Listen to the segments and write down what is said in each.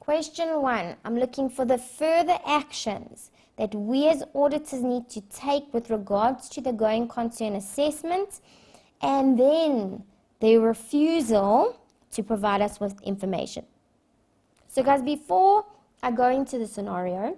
Question 1, I'm looking for the further actions that we as auditors need to take with regards to the going concern assessment, and then the refusal to provide us with information. So guys, before I go into the scenario,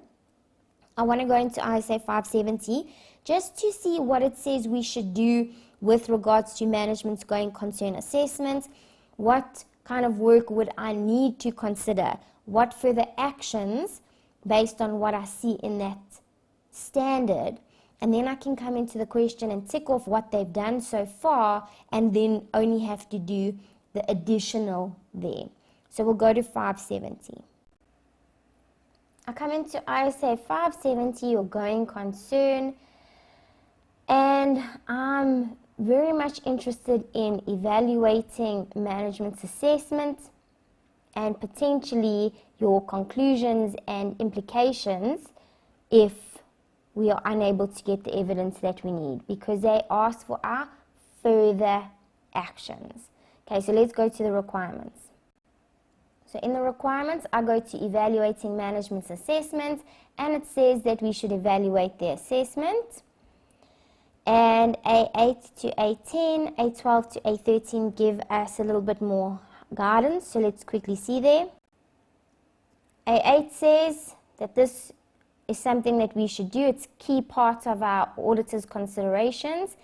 I want to go into ISA 570 just to see what it says we should do with regards to management's going concern assessment. What kind of work would I need to consider? What further actions based on what I see in that standard? And then I can come into the question and tick off what they've done so far and then only have to do the additional there. So we'll go to 570. I come into ISA 570 or going concern, and I'm very much interested in evaluating management's assessment and potentially your conclusions and implications if we are unable to get the evidence that we need, because they ask for our further actions. Okay, so let's go to the requirements. So in the requirements, I go to evaluating management's assessment, and it says that we should evaluate the assessment. And A8 to A10, A12 to A13 give us a little bit more guidance. So let's quickly see there. A8 says that this is something that we should do. It's a key part of our auditor's considerations.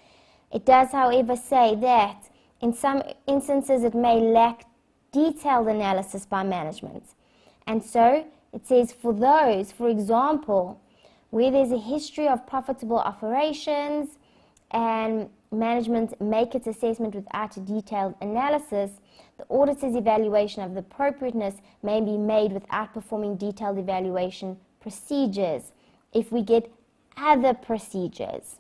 It does, however, say that in some instances it may lack detailed analysis by management. And so it says for those, for example, where there's a history of profitable operations and management make its assessment without a detailed analysis, the auditor's evaluation of the appropriateness may be made without performing detailed evaluation procedures if we get other procedures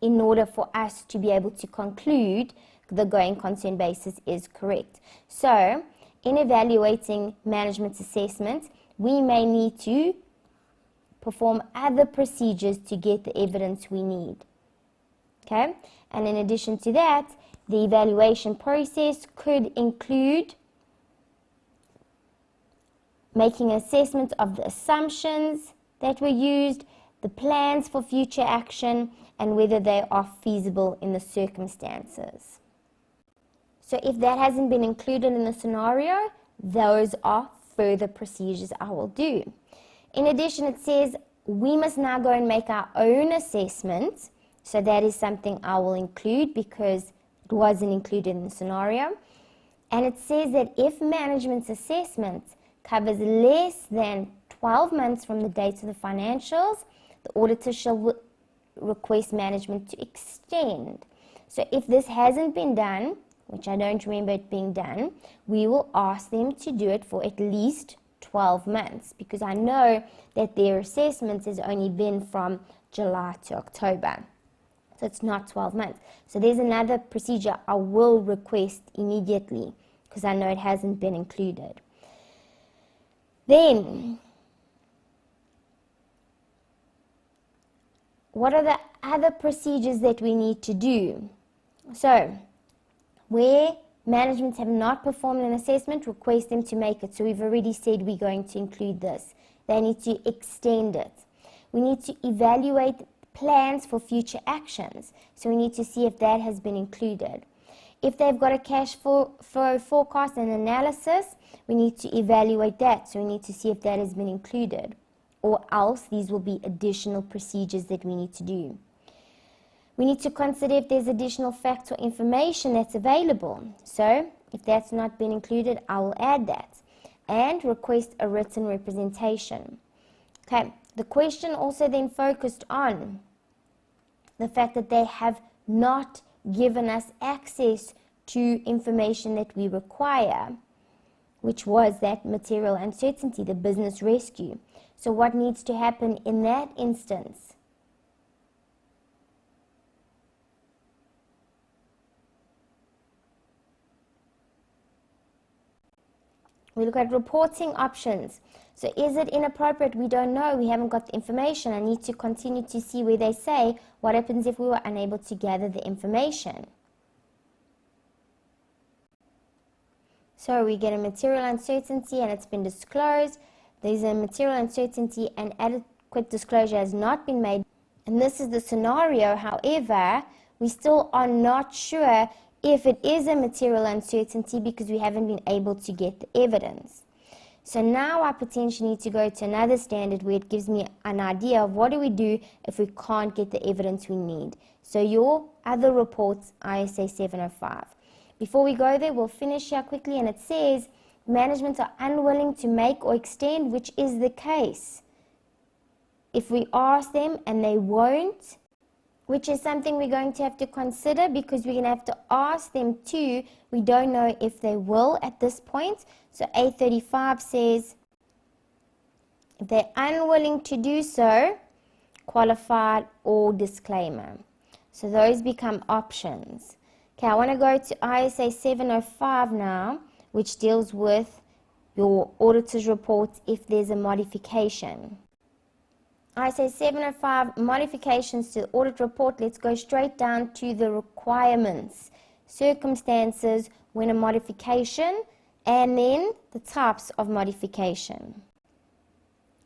in order for us to be able to conclude the going concern basis is correct. So, in evaluating management's assessment, we may need to perform other procedures to get the evidence we need. Okay? And in addition to that, the evaluation process could include making an assessment of the assumptions that were used, the plans for future action, and whether they are feasible in the circumstances. So if that hasn't been included in the scenario, those are further procedures I will do. In addition, it says we must now go and make our own assessment. So that is something I will include because it wasn't included in the scenario. And it says that if management's assessment covers less than 12 months from the date of the financials, the auditor shall request management to extend. So if this hasn't been done, which I don't remember it being done, we will ask them to do it for at least 12 months because I know that their assessment has only been from July to October. So it's not 12 months. So there's another procedure I will request immediately because I know it hasn't been included. Then, what are the other procedures that we need to do? So, where management have not performed an assessment, request them to make it. So we've already said we're going to include this. They need to extend it. We need to evaluate plans for future actions. So we need to see if that has been included. If they've got a cash flow forecast and analysis, we need to evaluate that. So we need to see if that has been included. Or else these will be additional procedures that we need to do. We need to consider if there's additional facts or information that's available. So, if that's not been included, I will add that. And request a written representation. Okay, the question also then focused on the fact that they have not given us access to information that we require, which was that material uncertainty, the business rescue. So what needs to happen in that instance? We look at reporting options. So is it inappropriate? We don't know. We haven't got the information. I need to continue to see where they say what happens if we were unable to gather the information. So we get a material uncertainty and it's been disclosed. There's a material uncertainty and adequate disclosure has not been made. And this is the scenario. However, we still are not sure if it is a material uncertainty because we haven't been able to get the evidence. So now I potentially need to go to another standard where it gives me an idea of what do we do if we can't get the evidence we need. So your other reports, ISA 705. Before we go there, we'll finish here quickly, and it says management are unwilling to make or extend, which is the case. If we ask them and they won't, which is something we're going to have to consider because we're going to have to ask them too. We don't know if they will at this point. So A35 says if they're unwilling to do so, qualified or disclaimer. So those become options. Okay, I want to go to ISA 705 now, which deals with your auditor's report if there's a modification. ISA 705, modifications to the audit report. Let's go straight down to the requirements, circumstances when a modification, and then the types of modification.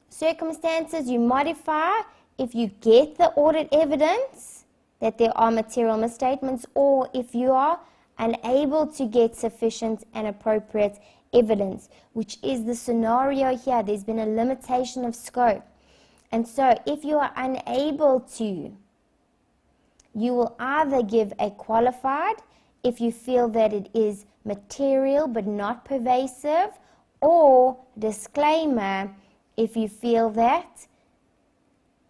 Circumstances, you modify if you get the audit evidence that there are material misstatements or if you are unable to get sufficient and appropriate evidence, which is the scenario here. There's been a limitation of scope. And so if you are unable to, you will either give a qualified if you feel that it is material but not pervasive, or disclaimer if you feel that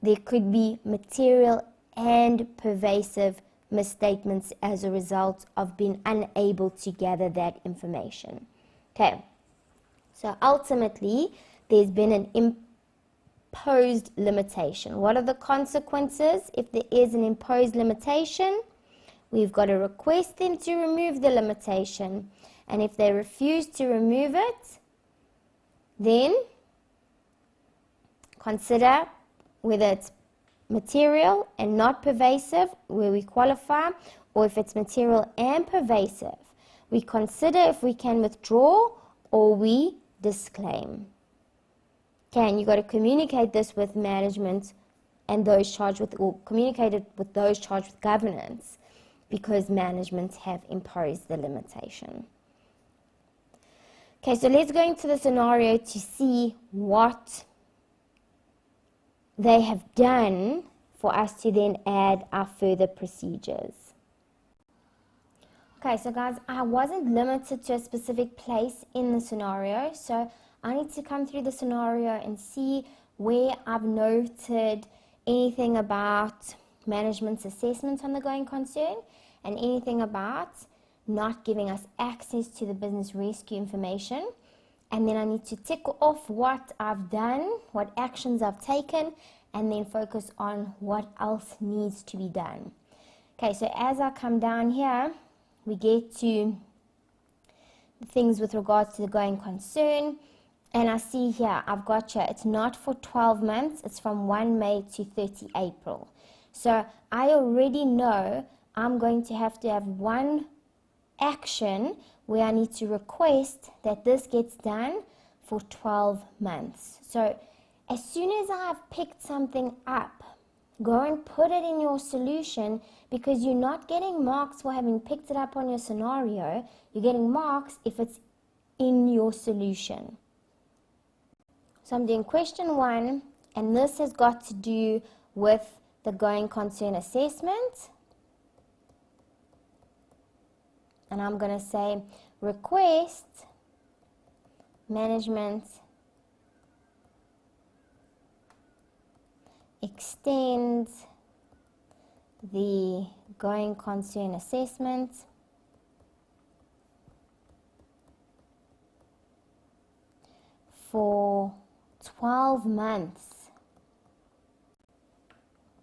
there could be material and pervasive misstatements as a result of being unable to gather that information. Okay, so ultimately there's been an imposed limitation. What are the consequences if there is an imposed limitation? We've got to request them to remove the limitation, and if they refuse to remove it, then consider whether it's material and not pervasive, where we qualify, or if it's material and pervasive, we consider if we can withdraw or we disclaim. Okay, and you've got to communicate this with management and those charged with, or communicate it with those charged with governance, because management have imposed the limitation. Okay, so let's go into the scenario to see what they have done for us to then add our further procedures. Okay, so guys, I wasn't limited to a specific place in the scenario, so I need to come through the scenario and see where I've noted anything about management's assessment on the going concern and anything about not giving us access to the business rescue information. And then I need to tick off what I've done, what actions I've taken, and then focus on what else needs to be done. Okay, so as I come down here, we get to things with regards to the going concern. And I see here, I've got you, it's not for 12 months, it's from 1 May to 30 April. So I already know I'm going to have one action where I need to request that this gets done for 12 months. So as soon as I've picked something up, go and put it in your solution, because you're not getting marks for having picked it up on your scenario. You're getting marks if it's in your solution. So I'm doing question 1, and this has got to do with the going concern assessment. And I'm going to say request management extend the going concern assessment for 12 months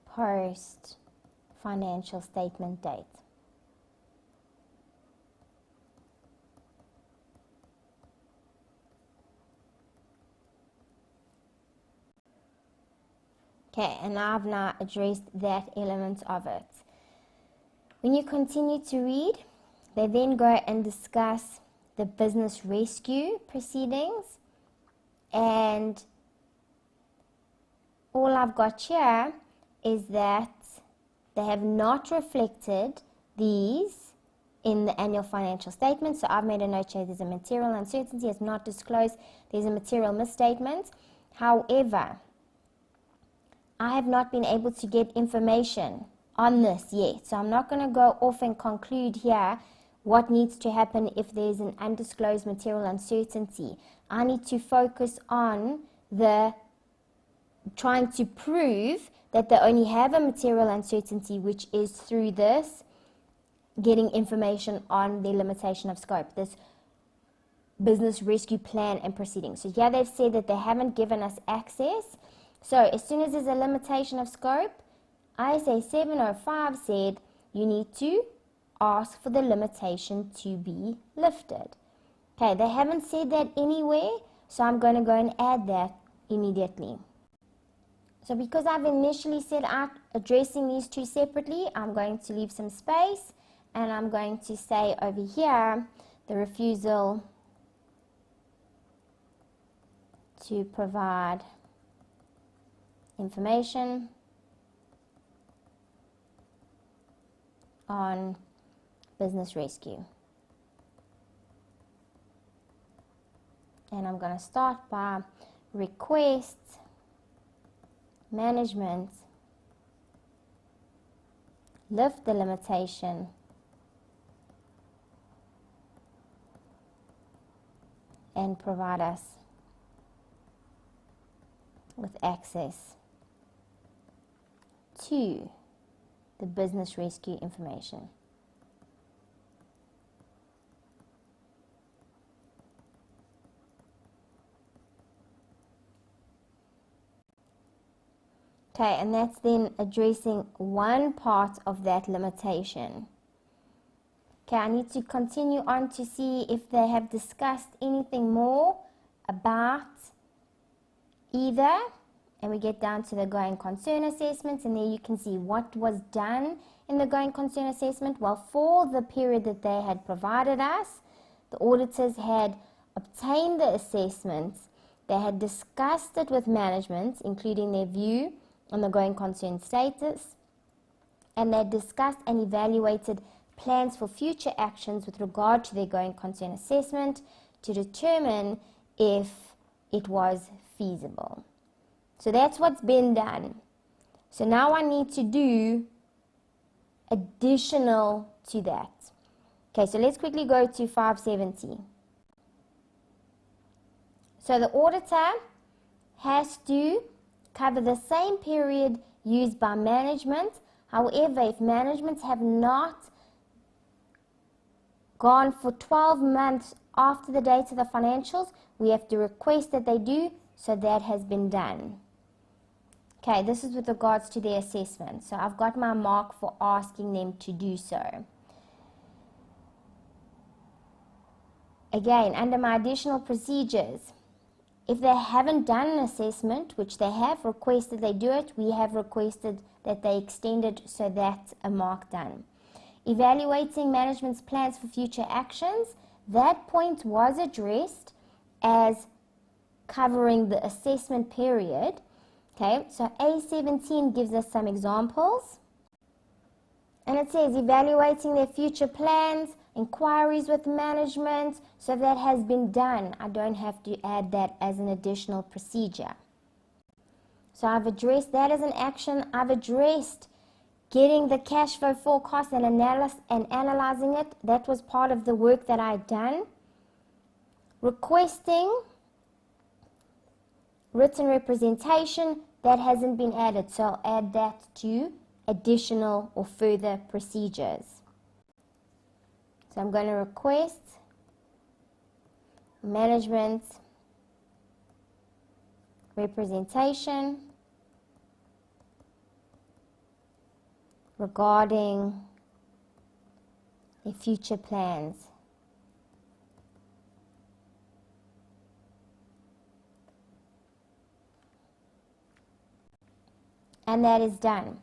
post financial statement date. Okay, and I've now addressed that element of it. When you continue to read, they then go and discuss the business rescue proceedings, and all I've got here is that they have not reflected these in the annual financial statement. So I've made a note here, there's a material uncertainty, it's not disclosed, there's a material misstatement. However, I have not been able to get information on this yet. So I'm not going to go off and conclude here what needs to happen if there's an undisclosed material uncertainty. I need to focus on the trying to prove that they only have a material uncertainty, which is through this getting information on the limitation of scope, this business rescue plan and proceedings. So here they've said that they haven't given us access. So as soon as there's a limitation of scope, ISA 705 said you need to ask for the limitation to be lifted. Okay, they haven't said that anywhere, so I'm going to go and add that immediately. So because I've initially set out addressing these two separately, I'm going to leave some space, and I'm going to say over here the refusal to provide information on business rescue. And I'm going to start by request management lift the limitation and provide us with access to the business rescue information. Okay, and that's then addressing one part of that limitation. Okay, I need to continue on to see if they have discussed anything more about either, and we get down to the going concern assessment, and there you can see what was done in the going concern assessment. Well, for the period that they had provided us, the auditors had obtained the assessments, they had discussed it with management, including their view on the going concern status, and they discussed and evaluated plans for future actions with regard to their going concern assessment to determine if it was feasible. So that's what's been done. So now I need to do additional to that. Okay, so let's quickly go to 570. So the auditor has to cover the same period used by management. However, if management have not gone for 12 months after the date of the financials, we have to request that they do, so that has been done. Okay, this is with regards to their assessment. So I've got my mark for asking them to do so. Again, under my additional procedures, if they haven't done an assessment, which they have requested they do it, we have requested that they extend it, so that's a mark done. Evaluating management's plans for future actions, that point was addressed as covering the assessment period. Okay, so A17 gives us some examples. And it says evaluating their future plans, inquiries with management, so that has been done. I don't have to add that as an additional procedure. So I've addressed that as an action. I've addressed getting the cash flow forecast and analyzing it. That was part of the work that I'd done. Requesting written representation, that hasn't been added, so I'll add that to additional or further procedures. So I'm going to request management representation regarding the future plans. And that is done.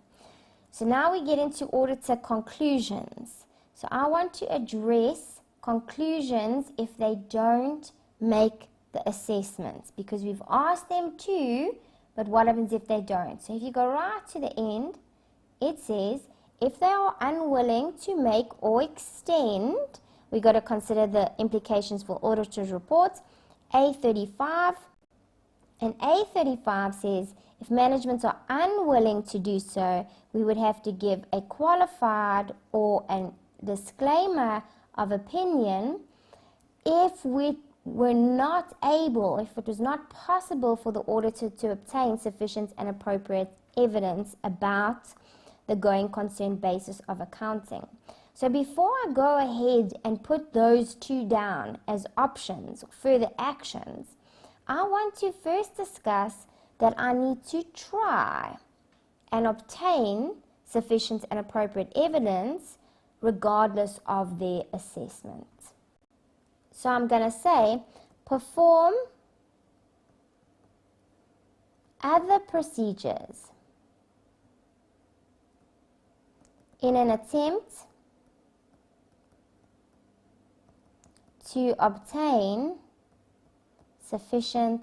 So now we get into auditor conclusions. So I want to address conclusions if they don't make the assessments, because we've asked them to, but what happens if they don't? So if you go right to the end, it says, if they are unwilling to make or extend, we got to consider the implications for auditor's reports. A35, and A35 says, if management are unwilling to do so, we would have to give a qualified or a disclaimer of opinion if we were not able, if it was not possible for the auditor to obtain sufficient and appropriate evidence about the going concern basis of accounting. So before I go ahead and put those two down as options, further actions, I want to first discuss that I need to try and obtain sufficient and appropriate evidence regardless of their assessment. So I'm going to say, perform other procedures in an attempt to obtain sufficient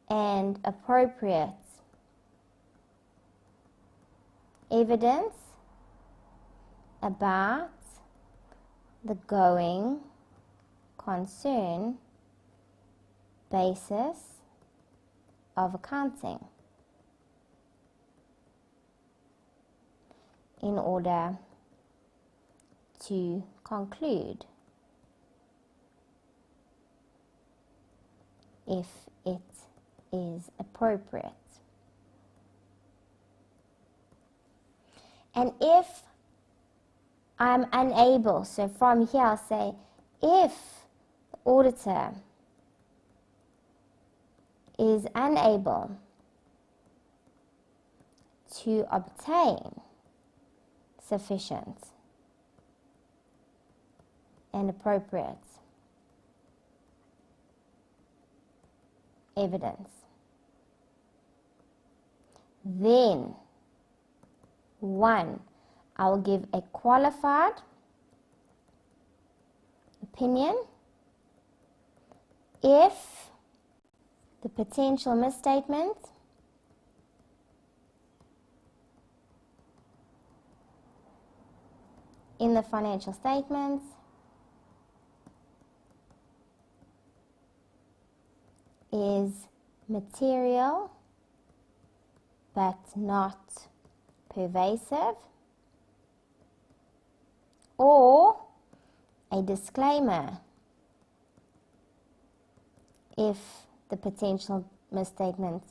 and appropriate evidence about the going concern basis of accounting in order to conclude if it is appropriate. And if I'm unable, so from here I'll say, if the auditor is unable to obtain sufficient and appropriate evidence, then 1, I will give a qualified opinion if the potential misstatement in the financial statements is material but not pervasive, or a disclaimer if the potential misstatement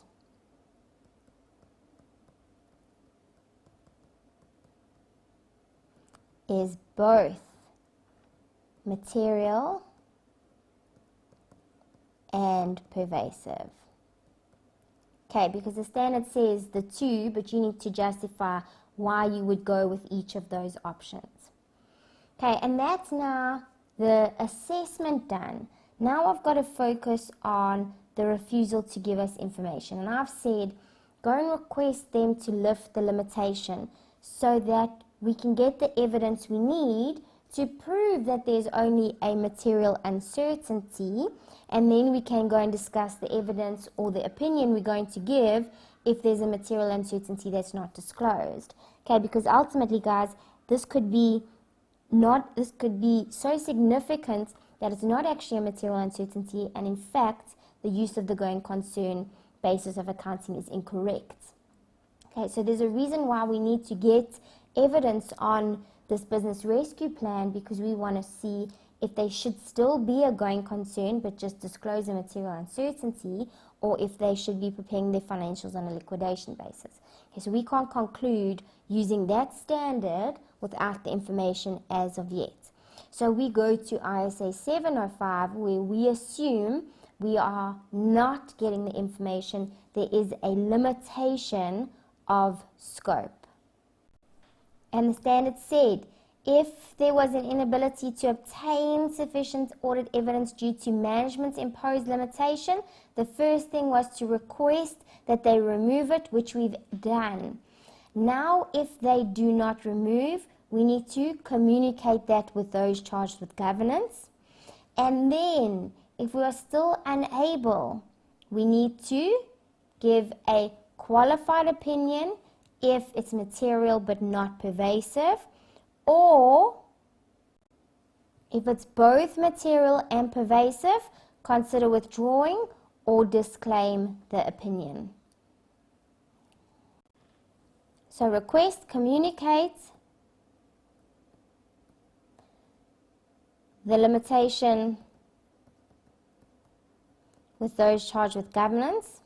is both material and pervasive. Okay, because the standard says the two, but you need to justify why you would go with each of those options. Okay, and that's now the assessment done. Now I've got to focus on the refusal to give us information. And I've said, go and request them to lift the limitation so that we can get the evidence we need to prove that there's only a material uncertainty, and then we can go and discuss the evidence or the opinion we're going to give if there's a material uncertainty that's not disclosed. Okay, because ultimately, guys, this could be so significant that it's not actually a material uncertainty, and in fact, the use of the going concern basis of accounting is incorrect. Okay, so there's a reason why we need to get evidence on this business rescue plan, because we want to see if they should still be a going concern but just disclose a material uncertainty, or if they should be preparing their financials on a liquidation basis. Okay, so we can't conclude using that standard without the information as of yet. So we go to ISA 705, where we assume we are not getting the information. There is a limitation of scope. And the standard said, if there was an inability to obtain sufficient audit evidence due to management's imposed limitation, the first thing was to request that they remove it, which we've done. Now, if they do not remove, we need to communicate that with those charged with governance. And then, if we are still unable, we need to give a qualified opinion if it's material but not pervasive, or if it's both material and pervasive, consider withdrawing or disclaim the opinion. So request, communicate the limitation with those charged with governance.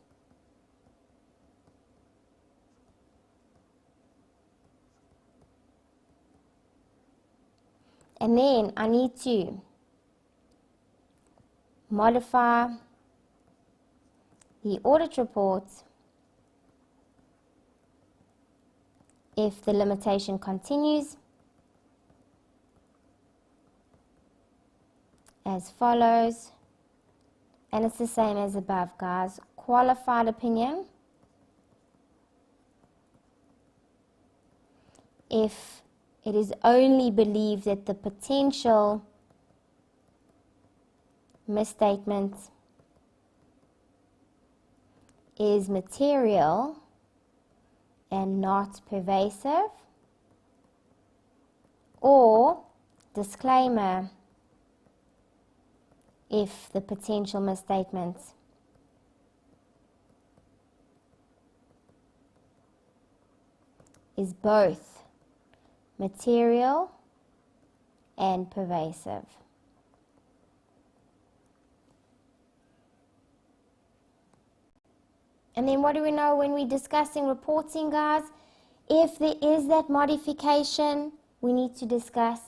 And then I need to modify the audit report if the limitation continues as follows. And it's the same as above, guys. Qualified opinion if it is only believed that the potential misstatement is material and not pervasive, or disclaimer if the potential misstatement is both material and pervasive. And then what do we know when we're discussing reporting, guys? If there is that modification, we need to discuss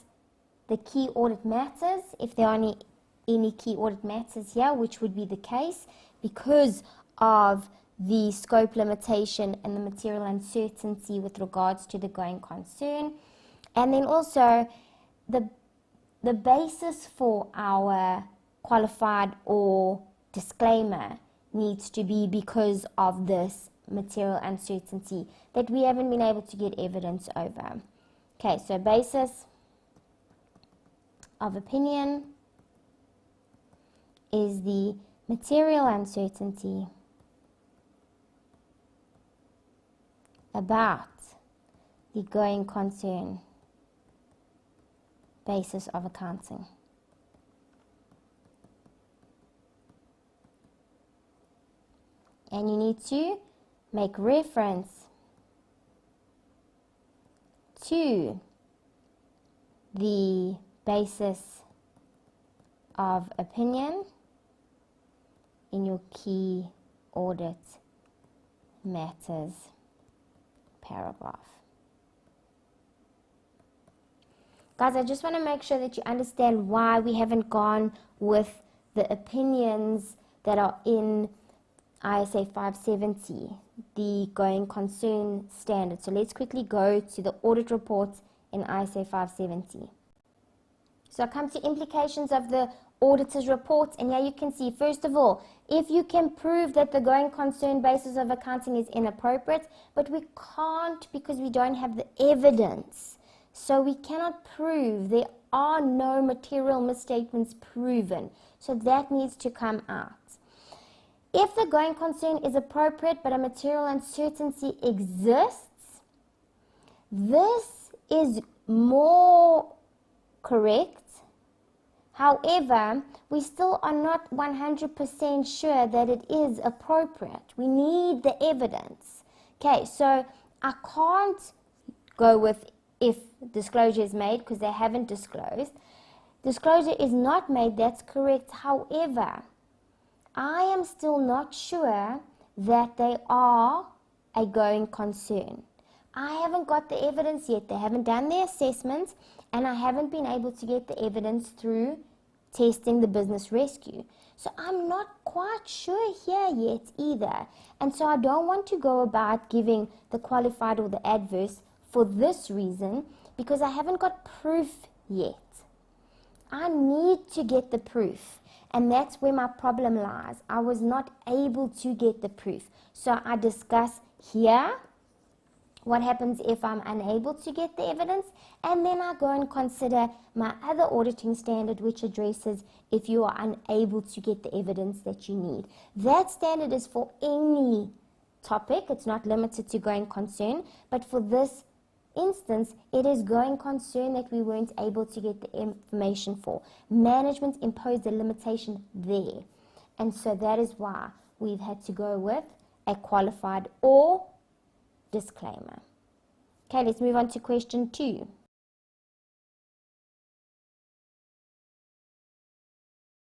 the key audit matters, if there are any key audit matters here, which would be the case because of the scope limitation and the material uncertainty with regards to the going concern. And then also the basis for our qualified or disclaimer needs to be because of this material uncertainty that we haven't been able to get evidence over. Okay, so basis of opinion is the material uncertainty about the going concern basis of accounting. And you need to make reference to the basis of opinion in your key audit matters paragraph. Guys, I just want to make sure that you understand why we haven't gone with the opinions that are in ISA 570, the going concern standard. So let's quickly go to the audit reports in ISA 570. So I come to implications of the auditor's report, and here you can see, first of all, if you can prove that the going concern basis of accounting is inappropriate, but we can't because we don't have the evidence. So we cannot prove, there are no material misstatements proven. So that needs to come out. If the going concern is appropriate but a material uncertainty exists, this is more correct. However, we still are not 100% sure that it is appropriate. We need the evidence. Okay, so I can't go with if disclosure is made because they haven't disclosed. Disclosure is not made, that's correct. However, I am still not sure that they are a going concern. I haven't got the evidence yet. They haven't done their assessments, and I haven't been able to get the evidence through testing the business rescue. So I'm not quite sure here yet either. And so I don't want to go about giving the qualified or the adverse for this reason, because I haven't got proof yet. I need to get the proof. And that's where my problem lies. I was not able to get the proof. So I discuss here What happens if I'm unable to get the evidence? And then I go and consider my other auditing standard, which addresses if you are unable to get the evidence that you need. That standard is for any topic. It's not limited to going concern, but for this instance, it is going concern that we weren't able to get the information for. Management imposed a limitation there. And so that is why we've had to go with a qualified or disclaimer. Okay, let's move on to question 2.